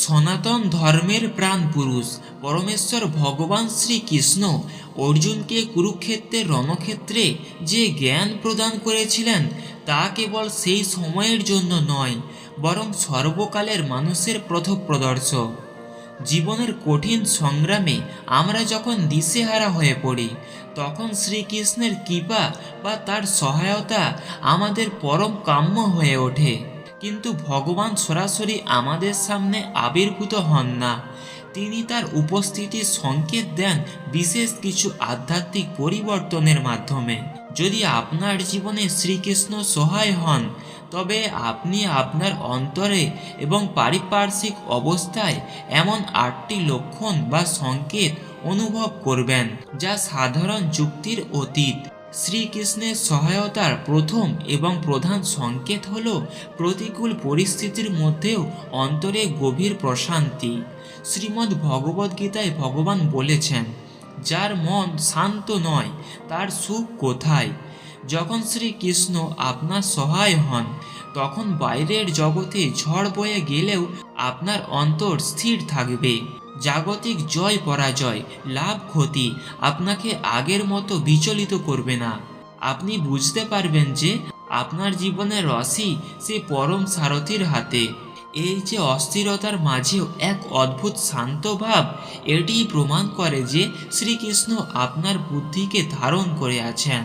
সনাতন ধর্মের প্রাণ পুরুষ পরমেশ্বর ভগবান শ্রীকৃষ্ণ অর্জুনকে কুরুক্ষেত্রের রণক্ষেত্রে যে জ্ঞান প্রদান করেছিলেন তা কেবল সেই সময়ের জন্য নয়, বরং সর্বকালের মানুষের পথপ্রদর্শক। জীবনের কঠিন সংগ্রামে আমরা যখন দিশেহারা হয়ে পড়ি, তখন শ্রীকৃষ্ণের কৃপা বা তার সহায়তা আমাদের পরম কাম্য হয়ে ওঠে। কিন্তু ভগবান সরাসরি আমাদের সামনে আবির্ভূত হন না, তিনি তার উপস্থিতির সংকেত দেন বিশেষ কিছু আধ্যাত্মিক পরিবর্তনের মাধ্যমে। যদি আপনার জীবনে শ্রীকৃষ্ণ সহায় হন, তবে আপনি আপনার অন্তরে এবং পারিপার্শ্বিক অবস্থায় এমন 8টি লক্ষণ বা সংকেত অনুভব করবেন যা সাধারণ যুক্তির অতীত। শ্রীকৃষ্ণের সহায়তার প্রথম এবং প্রধান সংকেত হল প্রতিকূল পরিস্থিতির মধ্যেও অন্তরে গভীর প্রশান্তি। শ্রীমদ্ ভগবদ্গীতায় ভগবান বলেছেন, যার মন শান্ত নয় তার সুখ কোথায়। যখন শ্রীকৃষ্ণ আপনার সহায় হন, তখন বাইরের জগতে ঝড় বয়ে গেলেও আপনার অন্তর স্থির থাকবে। জাগতিক জয় পরাজয়, লাভ ক্ষতি আপনাকে আগের মতো বিচলিত করবে না। আপনি বুঝতে পারবেন যে আপনার জীবনের রশি সে পরম সারথির হাতে। এই যে অস্থিরতার মাঝেও এক অদ্ভুত শান্ত ভাব, এটিই প্রমাণ করে যে শ্রীকৃষ্ণ আপনার বুদ্ধিকে ধারণ করে আছেন।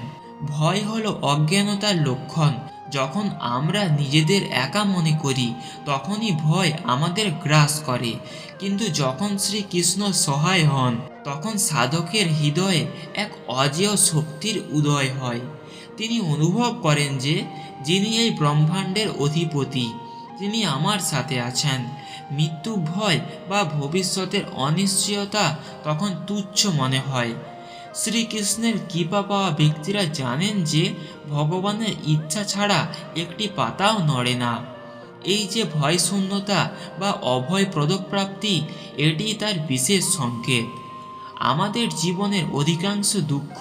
ভয় হলো অজ্ঞানতার লক্ষণ। যখন আমরা নিজেদের একা মনে করি, তখনই ভয় আমাদের গ্রাস করে। কিন্তু যখন শ্রীকৃষ্ণ সহায় হন, তখন সাধকের হৃদয়ে এক অজেয় শক্তির উদয় হয়। তিনি অনুভব করেন যে যিনি এই ব্রহ্মাণ্ডের অধিপতি, তিনি আমার সাথে আছেন। মৃত্যু ভয় বা ভবিষ্যতের অনিশ্চয়তা তখন তুচ্ছ মনে হয়। শ্রীকৃষ্ণের কৃপা পাওয়া ব্যক্তিরা জানেন যে ভগবানের ইচ্ছা ছাড়া একটি পাতাও নড়ে না। এই যে ভয় শূন্যতা বা অভয় পদপ্রাপ্তি, এটি তার বিশেষ সংকেত। আমাদের জীবনের অধিকাংশ দুঃখ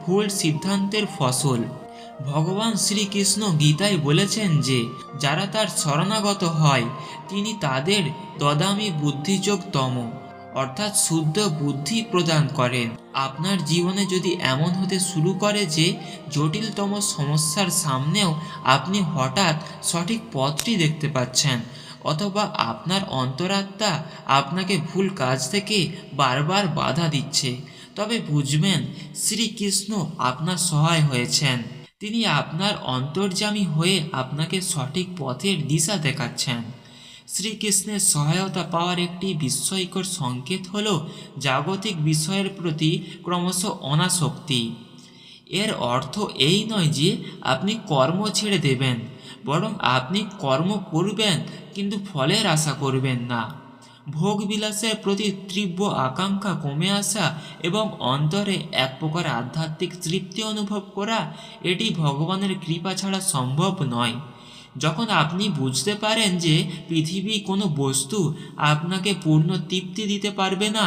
ভুল সিদ্ধান্তের ফসল। ভগবান শ্রীকৃষ্ণ গীতায় বলেছেন যে যারা তার শরণাগত হয়, তিনি তাদের দদামি বুদ্ধিযোগ তম, অর্থাৎ শুদ্ধ বুদ্ধি প্রদান করেন। আপনার জীবনে যদি এমন হতে শুরু করে যে জটিলতম সমস্যার সামনেও আপনি হঠাৎ সঠিক পথটি দেখতে পাচ্ছেন, অথবা আপনার অন্তরাত্মা আপনাকে ভুল কাজ থেকে বারবার বাধা দিচ্ছে, তবে বুঝবেন শ্রীকৃষ্ণ আপনার সহায় হয়েছেন। তিনি আপনার অন্তর্যামী হয়ে আপনাকে সঠিক পথের দিশা দেখাচ্ছেন। শ্রীকৃষ্ণের সহায়তা পাওয়ার একটি বিস্ময়কর সংকেত হল জাগতিক বিষয়ের প্রতি ক্রমশ অনাসক্তি। এর অর্থ এই নয় যে আপনি কর্ম ছেড়ে দেবেন, বরং আপনি কর্ম করবেন কিন্তু ফলের আশা করবেন না। ভোগবিলাসের প্রতি তীব্র আকাঙ্ক্ষা কমে আসা এবং অন্তরে এক প্রকার আধ্যাত্মিক তৃপ্তি অনুভব করা, এটি ভগবানের কৃপা ছাড়া সম্ভব নয়। যখন আপনি বুঝতে পারেন যে পৃথিবী কোনো বস্তু আপনাকে পূর্ণ তৃপ্তি দিতে পারবে না,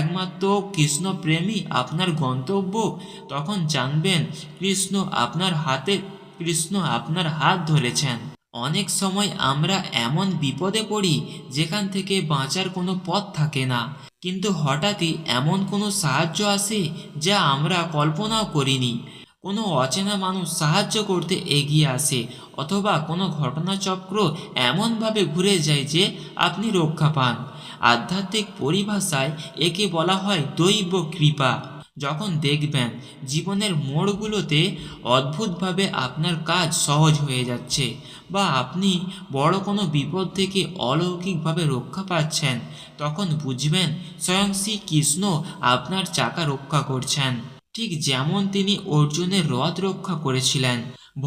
একমাত্র কৃষ্ণ প্রেমই আপনার গন্তব্য, তখন জানবেন কৃষ্ণ আপনার হাত ধরেছেন। অনেক সময় আমরা এমন বিপদে পড়ি যেখান থেকে বাঁচার কোনো পথ থাকে না, কিন্তু হঠাৎই এমন কোনো সাহায্য আসে যা আমরা কল্পনাও করিনি। কোনো অচেনা মানুষ সাহায্য করতে এগিয়ে আসে, অথবা কোনো ঘটনাচক্র এমনভাবে ঘুরে যায় যে আপনি রক্ষা পান। আধ্যাত্মিক পরিভাষায় একে বলা হয় দৈব কৃপা। যখন দেখবেন জীবনের মোড়গুলোতে অদ্ভুতভাবে আপনার কাজ সহজ হয়ে যাচ্ছে, বা আপনি বড় কোনো বিপদ থেকে অলৌকিকভাবে রক্ষা পাচ্ছেন, তখন বুঝবেন স্বয়ং শ্রীকৃষ্ণ আপনার চাকা রক্ষা করছেন, ঠিক যেমন তিনি অর্জুনের রথ রক্ষা করেছিলেন।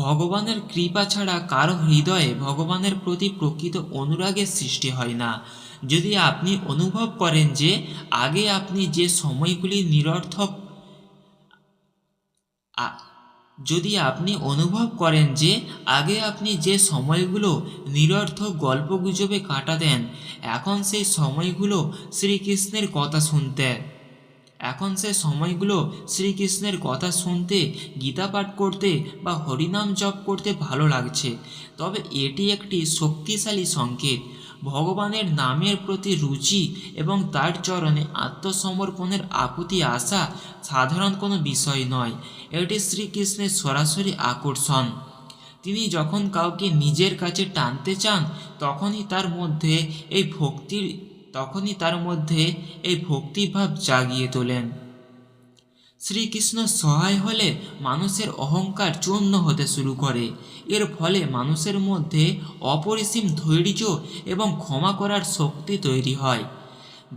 ভগবানের কৃপা ছাড়া কারো হৃদয়ে ভগবানের প্রতি প্রকৃত অনুরাগের সৃষ্টি হয় না। যদি আপনি অনুভব করেন যে আগে আপনি যে সময়গুলি নিরর্থক যদি আপনি অনুভব করেন যে আগে আপনি যে সময়গুলো নিরর্থক গল্পগুজবে কাটাতেন, এখন সেই সময়গুলো শ্রীকৃষ্ণের কথা শুনতে, গীতা পাঠ করতে বা হরিনাম জপ করতে ভালো লাগছে, তবে এটি একটি শক্তিশালী সংকেত। ভগবানের নামের প্রতি রুচি এবং তার চরণে আত্মসমর্পণের আকুতি আসা সাধারণ কোনো বিষয় নয়। এটি শ্রীকৃষ্ণের সরাসরি আকর্ষণ। তিনি যখন কাউকে নিজের কাছে টানতে চান তখনই তার মধ্যে এই ভক্তিভাব জাগিয়ে তোলেন। শ্রীকৃষ্ণ সহায় হলে মানুষের অহংকার চূর্ণ হতে শুরু করে। এর ফলে মানুষের মধ্যে অপরিসীম ধৈর্য এবং ক্ষমা করার শক্তি তৈরি হয়।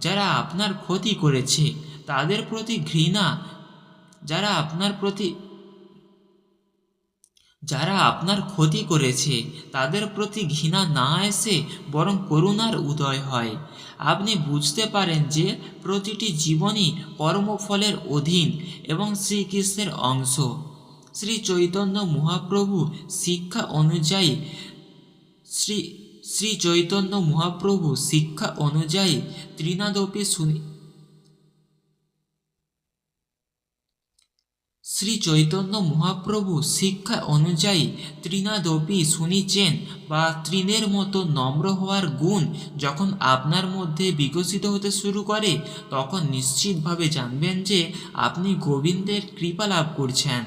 যারা আপনার ক্ষতি করেছে তাদের প্রতি ঘৃণা যারা আপনার ক্ষতি করেছে তাদের প্রতি ঘৃণা না এসে বরং করুণার উদয় হয়। আপনি বুঝতে পারেন যে প্রতিটি জীবনই কর্মফলের অধীন এবং শ্রীকৃষ্ণের অংশ। শ্রী চৈতন্য মহাপ্রভু শিক্ষা অনুযায়ী ত্রিনাদপি শুনিছেন বা তৃণের মতো নম্র হওয়ার গুণ যখন আপনার মধ্যে বিকশিত হতে শুরু করে তখন নিশ্চিতভাবে জানবেন যে আপনি গোবিন্দের কৃপা লাভ করছেন।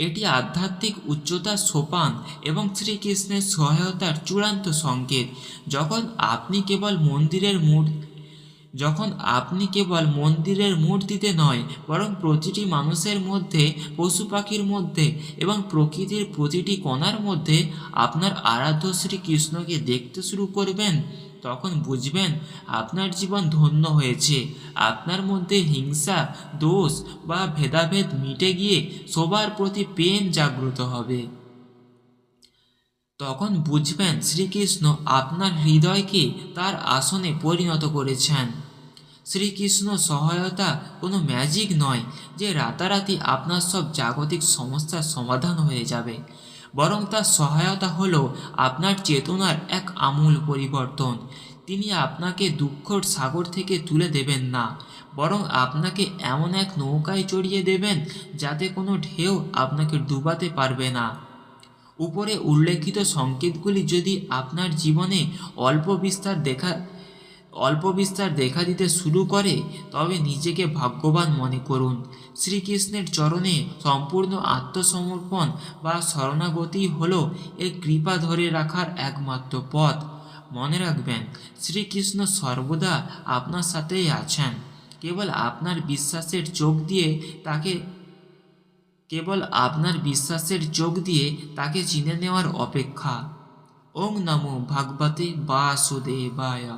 এটি আধ্যাত্মিক উচ্চতার সোপান এবং শ্রীকৃষ্ণের সহায়তার চূড়ান্ত সংকেত। যখন আপনি কেবল মন্দিরের মূর্তিতে নয় বরং প্রতিটি মানুষের মধ্যে, পশু পাখির মধ্যে এবং প্রকৃতির প্রতিটি কণার মধ্যে আপনার আরাধ্য শ্রীকৃষ্ণকে দেখতে শুরু করবেন তখন বুঝবেন আপনার জীবন ধন্য হয়েছে। আপনার মধ্যে হিংসা, দোষ বা ভেদাভেদ মিটে গিয়ে সবার প্রতি প্রেম জাগ্রত হবে। তখন বুঝবেন শ্রীকৃষ্ণ আপনার হৃদয়কে তার আসনে পরিণত করেছেন। শ্রীকৃষ্ণ সহায়তা কোনো ম্যাজিক নয় যে রাতারাতি আপনার সব জাগতিক সমস্যার সমাধান হয়ে যাবে, বরং তার সহায়তা হলো আপনার চেতনার এক আমূল পরিবর্তন। তিনি আপনাকে দুঃখের সাগর থেকে তুলে দেবেন না, বরং আপনাকে এমন এক নৌকায় চড়িয়ে দেবেন যাতে কোনো ঢেউ আপনাকে ডুবাতে পারবে না। উপরে উল্লেখিত সংকেতগুলি যদি আপনার জীবনে অল্প বিস্তার দেখা দিতে শুরু করে তবে নিজেকে ভাগ্যবান মনে করুন। শ্রীকৃষ্ণের চরণে সম্পূর্ণ আত্মসমর্পণ বা শরণাগতি হল এই কৃপা ধরে রাখার একমাত্র পথ। মনে রাখবেন, শ্রীকৃষ্ণ সর্বদা আপনার সাথেই আছেন, কেবল আপনার বিশ্বাসের চোখ দিয়ে তাকে চিনে নেওয়ার অপেক্ষা। ওং নমো ভগবতে বাসুদেবায়।